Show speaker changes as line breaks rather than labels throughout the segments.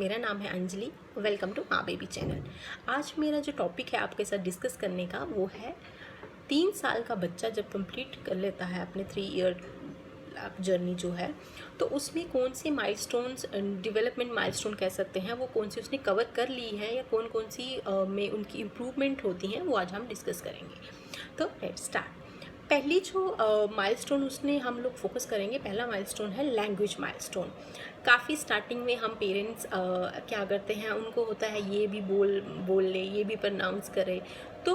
मेरा नाम है अंजलि। वेलकम टू माँ बेबी चैनल। आज मेरा जो टॉपिक है आपके साथ डिस्कस करने का वो है 3 साल का बच्चा जब कंप्लीट कर लेता है अपने 3 ईयर जर्नी जो है, तो उसमें कौन से माइलस्टोन्स, डेवलपमेंट माइलस्टोन कह सकते हैं, वो कौन सी उसने कवर कर ली है या कौन कौन सी में उनकी इम्प्रूवमेंट होती हैं, वो आज हम डिस्कस करेंगे। तो लेट्स स्टार्ट। पहली जो माइलस्टोन उसने हम लोग फोकस करेंगे, पहला माइलस्टोन है लैंग्वेज माइलस्टोन। काफ़ी स्टार्टिंग में हम पेरेंट्स क्या करते हैं, उनको होता है ये भी बोल ले, ये भी प्रोनाउंस करे। तो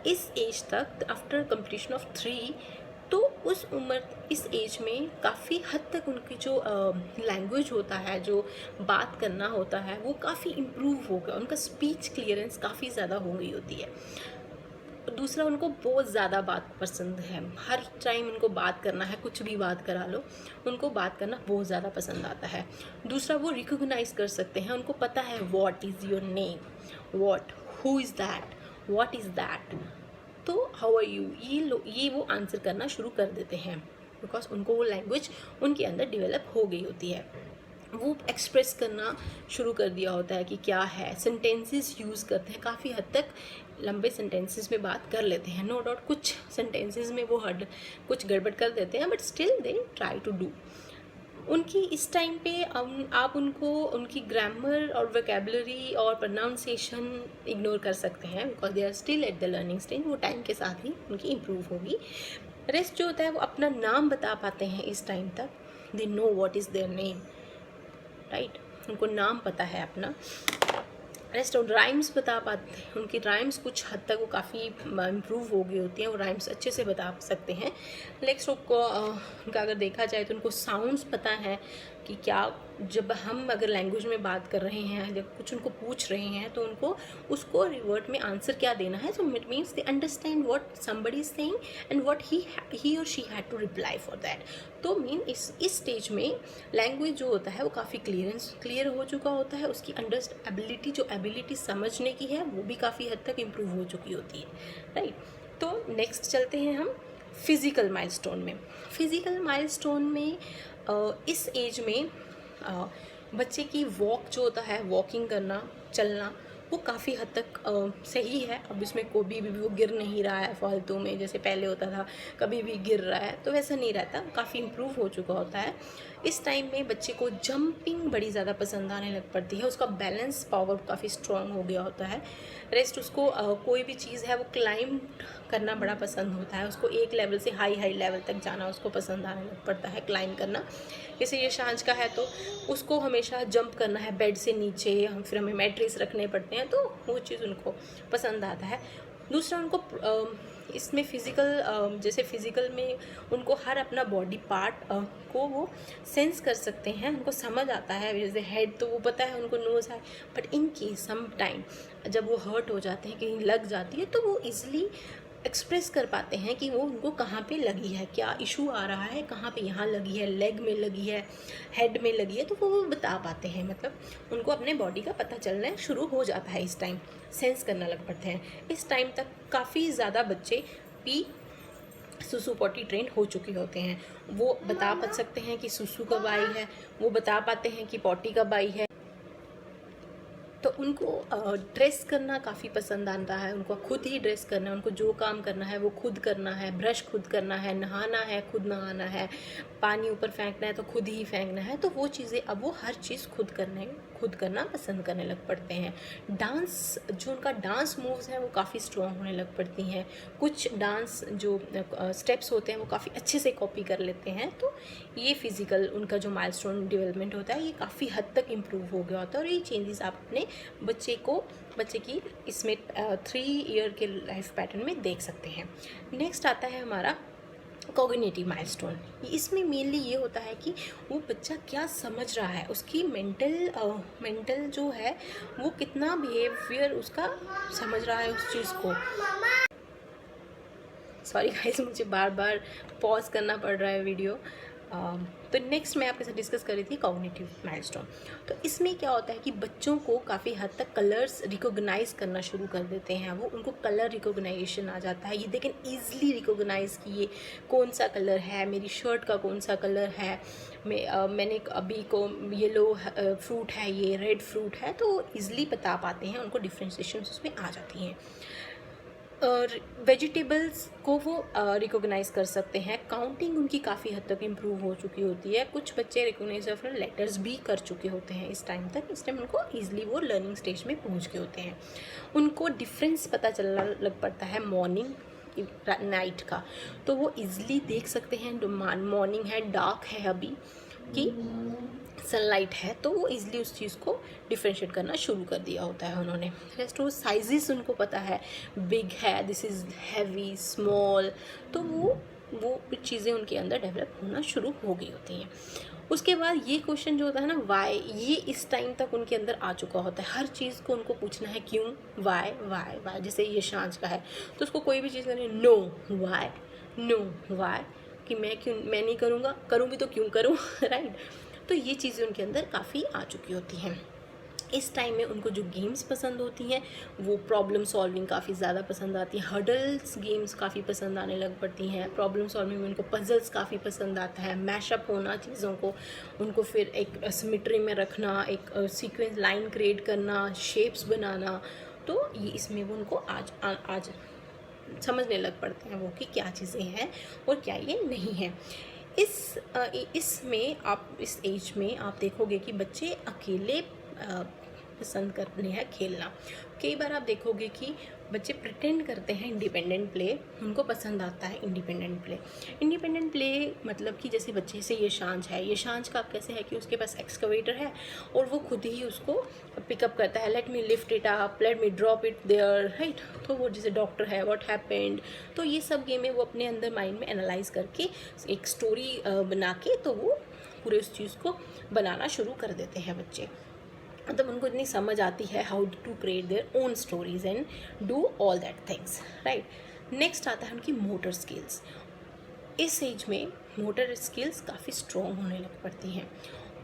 इस एज तक आफ्टर कंप्लीशन ऑफ 3, तो उस उम्र इस एज में काफ़ी हद तक उनकी जो लैंग्वेज होता है, जो बात करना होता है, वो काफ़ी इम्प्रूव हो गया। उनका स्पीच क्लियरेंस काफ़ी ज़्यादा हो गई होती है। दूसरा, उनको बहुत ज़्यादा बात पसंद है, हर टाइम उनको बात करना है, कुछ भी बात करा लो, उनको बात करना बहुत ज़्यादा पसंद आता है। दूसरा, वो रिकॉग्नाइज कर सकते हैं, उनको पता है what is your name, what, who is that, what is that, तो हाउ आर यू, ये वो आंसर करना शुरू कर देते हैं, बिकॉज उनको वो लैंग्वेज उनके अंदर डेवलप हो गई होती है। वो एक्सप्रेस करना शुरू कर दिया होता है कि क्या है, सेंटेंसेस यूज़ करते हैं, काफ़ी हद तक लंबे सेंटेंसेस में बात कर लेते हैं। नो डाउट कुछ सेंटेंसेस में वो कुछ गड़बड़ कर देते हैं, but still they try to do. उनकी इस टाइम पे आप उनको उनकी ग्रामर और वोकेबलरी और प्रोनाउंसिएशन इग्नोर कर सकते हैं, because they are still at the learning stage. वो टाइम के साथ ही उनकी इम्प्रूव होगी। रेस्ट जो होता है, वो अपना नाम बता पाते हैं इस टाइम तक। They know what is their name, right, उनको नाम पता है अपना। रेस्ट और राइम्स बता पाते हैं, उनकी राइम्स कुछ हद तक वो काफ़ी इम्प्रूव हो गई होती हैं, वो राइम्स अच्छे से बता सकते हैं। नेक्स्ट उनका अगर देखा जाए तो उनको साउंड्स पता है कि क्या, जब हम अगर लैंग्वेज में बात कर रहे हैं, जब कुछ उनको पूछ रहे हैं, तो उनको उसको रिवर्ट में आंसर क्या देना है। So it means they understand what somebody is saying and what he और she had to reply for that. तो मीन इस स्टेज में लैंग्वेज जो होता है वो काफ़ी क्लियर हो चुका होता है। उसकी एबिलिटी, जो एबिलिटी समझने की है, वो भी काफ़ी हद तक इम्प्रूव हो चुकी होती है, राइट। तो नेक्स्ट चलते हैं हम फिज़िकल माइलस्टोन में। फिज़िकल माइलस्टोन में इस एज में बच्चे की वॉक जो होता है, वॉकिंग करना, चलना, वो काफ़ी हद तक सही है। अब इसमें कभी भी वो गिर नहीं रहा है फालतू में, जैसे पहले होता था कभी भी गिर रहा है, तो वैसा नहीं रहता, काफ़ी इम्प्रूव हो चुका होता है। इस टाइम में बच्चे को जंपिंग बड़ी ज़्यादा पसंद आने लग पड़ती है, उसका बैलेंस पावर काफ़ी स्ट्रॉन्ग हो गया होता है। रेस्ट, उसको कोई भी चीज़ है वो क्लाइंब करना बड़ा पसंद होता है, उसको एक लेवल से हाई लेवल तक जाना उसको पसंद आने लग पड़ता है, क्लाइंब करना। जैसे ये सांझ का है तो उसको हमेशा जंप करना है बेड से नीचे, फिर हमें मैट्रेस रखने पड़ते हैं, तो वो चीज़ उनको पसंद आता है। दूसरा, उनको इसमें फ़िज़िकल, जैसे फ़िज़िकल में उनको हर अपना बॉडी पार्ट को वो सेंस कर सकते हैं, उनको समझ आता है। जैसे हेड तो वो पता है, उनको नोज़ है, but in case some time जब वो हर्ट हो जाते हैं, कहीं लग जाती है, तो वो ईज़िली एक्सप्रेस कर पाते हैं कि वो उनको कहाँ पे लगी है, क्या इशू आ रहा है, कहाँ पे यहाँ लगी है, लेग में लगी है, हेड में लगी है, तो वो बता पाते हैं। मतलब उनको अपने बॉडी का पता चलना शुरू हो जाता है, इस टाइम सेंस करना लग पड़ते हैं। इस टाइम तक काफ़ी ज़्यादा बच्चे पी सुसु पॉटी ट्रेंड हो चुके होते हैं। वो बता सकते हैं कि सुसु कब आई है, वो बता पाते हैं कि पॉटी कब आई है। तो उनको ड्रेस करना काफ़ी पसंद आता है, उनको खुद ही ड्रेस करना है, उनको जो काम करना है वो खुद करना है, ब्रश खुद करना है, नहाना है खुद नहाना है, पानी ऊपर फेंकना है तो खुद ही फेंकना है। तो वो चीज़ें अब वो हर चीज़ खुद करना पसंद करने लग पड़ते हैं। डांस, जो उनका डांस मूव्स हैं वो काफ़ी स्ट्रॉन्ग होने लग पड़ती हैं। कुछ डांस जो स्टेप्स होते हैं वो काफ़ी अच्छे से कॉपी कर लेते हैं। तो ये फिज़िकल उनका जो माइलस्टोन डेवलपमेंट होता है, ये काफ़ी हद तक इम्प्रूव हो गया होता है। और ये चेंजेस आप अपने बच्चे की इसमें 3 ईयर के लाइफ पैटर्न में देख सकते हैं। नेक्स्ट आता है हमारा कॉग्निटिव माइलस्टोन। इसमें मेनली ये होता है कि वो बच्चा क्या समझ रहा है, उसकी मेंटल जो है वो कितना बिहेवियर उसका समझ रहा है उस चीज़ को। सॉरी गाइस, मुझे बार बार पॉज करना पड़ रहा है वीडियो। तो नेक्स्ट मैं आपके साथ डिस्कस कर रही थी कॉग्निटिव माइलस्टोन। तो इसमें क्या होता है कि बच्चों को काफ़ी हद तक कलर्स रिकॉग्नाइज करना शुरू कर देते हैं, वो उनको कलर रिकॉग्नाइजेशन आ जाता है, ये दे कैन ईजिली रिकॉग्नाइज कि ये कौन सा कलर है, मेरी शर्ट का कौन सा कलर है, मैंने अभी को येलो फ्रूट है, ये रेड फ्रूट है, तो ईजिली बता पाते हैं, उनको डिफ्रेंशिएशन उसमें आ जाती हैं। वेजिटेबल्स को वो रिकॉग्नाइज कर सकते हैं, काउंटिंग उनकी काफ़ी हद तक इम्प्रूव हो चुकी होती है, कुछ बच्चे रिकॉग्नाइज ऑफ लेटर्स भी कर चुके होते हैं इस टाइम तक, इस टाइम उनको ईजिली वो लर्निंग स्टेज में पहुंच गए होते हैं। उनको डिफरेंस पता चलना लग पड़ता है मॉर्निंग नाइट का, तो वो ईजिली देख सकते हैं मॉर्निंग है, डार्क है अभी कि सनलाइट है, तो वो इजीली उस चीज़ को डिफ्रेंशिएट करना शुरू कर दिया होता है उन्होंने। रेस्ट वो साइजेस उनको पता है, बिग है, दिस इज़ हैवी, स्मॉल, तो वो चीज़ें उनके अंदर डेवलप होना शुरू हो गई होती हैं। उसके बाद ये क्वेश्चन जो होता है ना वाई, ये इस टाइम तक उनके अंदर आ चुका होता है, हर चीज़ को उनको पूछना है क्यों, वाई वाई वाई। जैसे ये शांच का है तो उसको कोई भी चीज़ करनी, नो वाई, नो वाई, कि मैं नहीं करूँगा, करूँगी तो क्यों करूँ राइट। तो ये चीज़ें उनके अंदर काफ़ी आ चुकी होती हैं। इस टाइम में उनको जो गेम्स पसंद होती हैं वो प्रॉब्लम सॉल्विंग काफ़ी ज़्यादा पसंद आती है, हर्डल्स गेम्स काफ़ी पसंद आने लग पड़ती हैं, प्रॉब्लम सॉल्विंग में उनको पजल्स काफ़ी पसंद आता है, मैशअप होना चीज़ों को, उनको फिर एक सिमेट्री में रखना, एक सीक्वेंस लाइन क्रिएट करना, शेप्स बनाना, तो ये इसमें वो उनको आज समझने लग पड़ते हैं वो कि क्या चीज़ें हैं और क्या ये नहीं है। इसमें आप इस एज में आप देखोगे कि बच्चे अकेले पसंद करते हैं खेलना। कई बार आप देखोगे कि बच्चे प्रिटेंड करते हैं इंडिपेंडेंट प्ले, उनको पसंद आता है इंडिपेंडेंट प्ले। इंडिपेंडेंट प्ले मतलब कि जैसे बच्चे से ये शांच है, ये शांच का कैसे है कि उसके पास एक्सकवेटर है और वो खुद ही उसको पिकअप करता है, let me lift it up, let me drop it there, right. तो वो जैसे डॉक्टर है, व्हाट हैपेंड, तो ये सब गेमें वो अपने अंदर माइंड में एनालाइज करके एक स्टोरी बना के तो वो पूरे उस चीज़ को बनाना शुरू कर देते हैं बच्चे। मतलब उनको इतनी समझ आती है how to create their own stories and do all that things, right. Next आता है उनकी मोटर स्किल्स। इस एज में मोटर स्किल्स काफ़ी स्ट्रॉन्ग होने लग पड़ती हैं।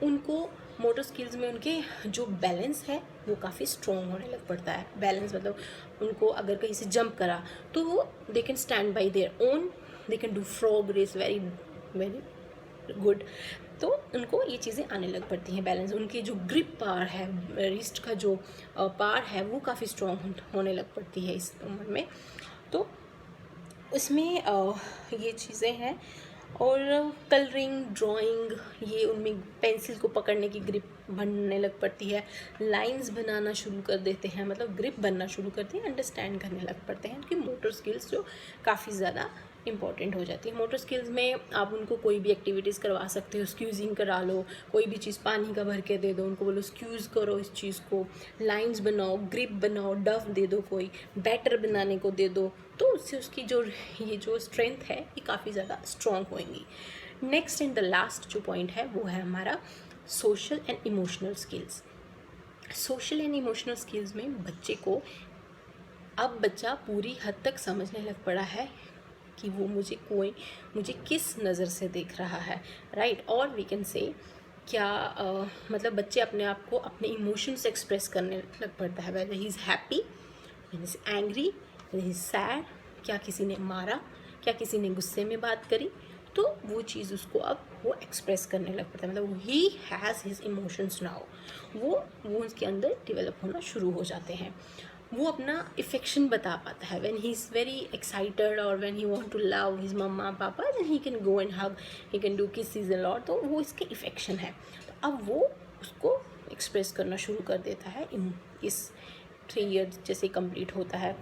उनको मोटर स्किल्स में उनके जो बैलेंस है वो काफ़ी स्ट्रॉन्ग होने लग पड़ता है। बैलेंस मतलब उनको अगर कहीं से जंप करा तो वो they can stand by their own, they can do frog race very very good. तो उनको ये चीज़ें आने लग पड़ती हैं। बैलेंस, उनकी जो ग्रिप पावर है, रिस्ट का जो पावर है वो काफ़ी स्ट्रॉन्ग होने लग पड़ती है इस उम्र में। तो इसमें ये चीज़ें हैं। और कलरिंग, ड्राइंग, ये उनमें पेंसिल को पकड़ने की ग्रिप बनने लग पड़ती है, लाइंस बनाना शुरू कर देते हैं, मतलब ग्रिप बनना शुरू करते हैं, अंडरस्टैंड करने लग पड़ते हैं। उनकी मोटर स्किल्स जो काफ़ी ज़्यादा इंपॉर्टेंट हो जाती है। मोटर स्किल्स में आप उनको कोई भी एक्टिविटीज़ करवा सकते हो, स्क्यूजिंग करा लो, कोई भी चीज़ पानी का भर के दे दो, उनको बोलो स्क्यूज़ करो इस चीज़ को, लाइंस बनाओ, ग्रिप बनाओ, डव दे दो, कोई बैटर बनाने को दे दो, तो उससे उसकी ये जो स्ट्रेंथ है ये काफ़ी ज़्यादा स्ट्रॉन्ग होएंगी। नेक्स्ट एंड द लास्ट जो पॉइंट है वो है हमारा social and emotional skills. Social and emotional skills में बच्चे को अब बच्चा पूरी हद तक समझने लग पड़ा है कि वो मुझे किस नज़र से देख रहा है, राइट। और वी कैन से क्या मतलब बच्चे अपने आप को अपने इमोशंस एक्सप्रेस करने लग पड़ता है, whether he is happy, whether is angry, whether he is sad, क्या किसी ने मारा, क्या किसी ने गुस्से में बात करी, तो वो चीज़ उसको अब वो एक्सप्रेस करने लग पड़ता है, मतलब he has his emotions now, वो उसके अंदर डेवलप होना शुरू हो जाते हैं। वो अपना इफेक्शन बता पाता है, when he is very excited और when he want to love his mamma papa, then he can go and hug, he can do kisses a lot, तो वो इसके इफेक्शन है। तो अब वो उसको एक्सप्रेस करना शुरू कर देता है इस 3 ईयर जैसे कंप्लीट होता है,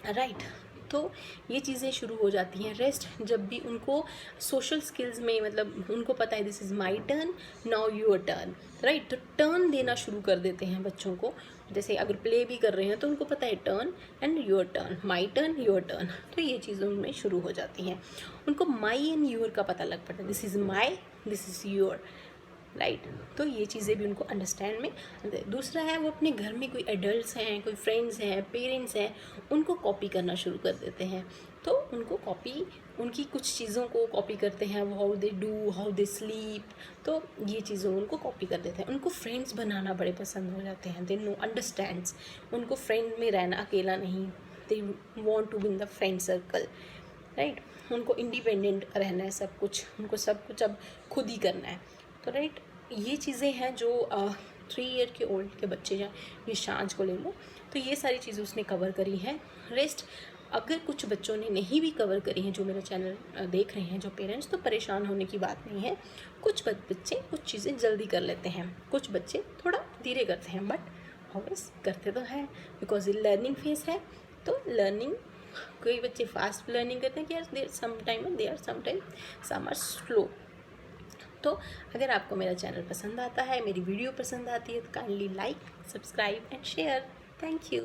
राइट। तो ये चीज़ें शुरू हो जाती हैं। रेस्ट जब भी उनको सोशल स्किल्स में, मतलब उनको पता है this is my turn, now your turn, right. तो टर्न देना शुरू कर देते हैं बच्चों को, जैसे अगर प्ले भी कर रहे हैं तो उनको पता है turn and your turn, my turn your turn, तो ये चीज़ें उनमें शुरू हो जाती हैं। उनको माई एंड योर का पता लग पड़ता है, this is my, this is your, right. तो ये चीज़ें भी उनको अंडरस्टैंड में। दूसरा है वो अपने घर में कोई एडल्ट्स हैं, कोई फ्रेंड्स हैं, पेरेंट्स हैं, उनको कॉपी करना शुरू कर देते हैं। तो उनको कॉपी, उनकी कुछ चीज़ों को कॉपी करते हैं, वो how they do, how they sleep, तो ये चीज़ें उनको कॉपी कर देते हैं। उनको फ्रेंड्स बनाना बड़े पसंद हो जाते हैं, दे नो अंडरस्टैंड्स, उनको फ्रेंड में रहना अकेला नहीं, they want to be in the friend circle, right. उनको इंडिपेंडेंट रहना है, सब कुछ उनको सब कुछ अब खुद ही करना है। तो राइट, ये चीज़ें हैं जो 3 ईयर के ओल्ड के बच्चे हैं, ये शांज को ले लो, तो ये सारी चीज़ें उसने कवर करी हैं। रेस्ट अगर कुछ बच्चों ने नहीं भी कवर करी हैं, जो मेरा चैनल देख रहे हैं जो पेरेंट्स, तो परेशान होने की बात नहीं है। कुछ बच्चे कुछ चीज़ें जल्दी कर लेते हैं, कुछ बच्चे थोड़ा धीरे करते हैं, बट ऑलवेज करते तो हैं, बिकॉज ये लर्निंग फेज है। तो लर्निंग, कोई बच्चे फास्ट लर्निंग करते हैं कि यार देर समटाइम सम आर स्लो। तो अगर आपको मेरा चैनल पसंद आता है, मेरी वीडियो पसंद आती है, तो kindly like, subscribe and share. Thank you.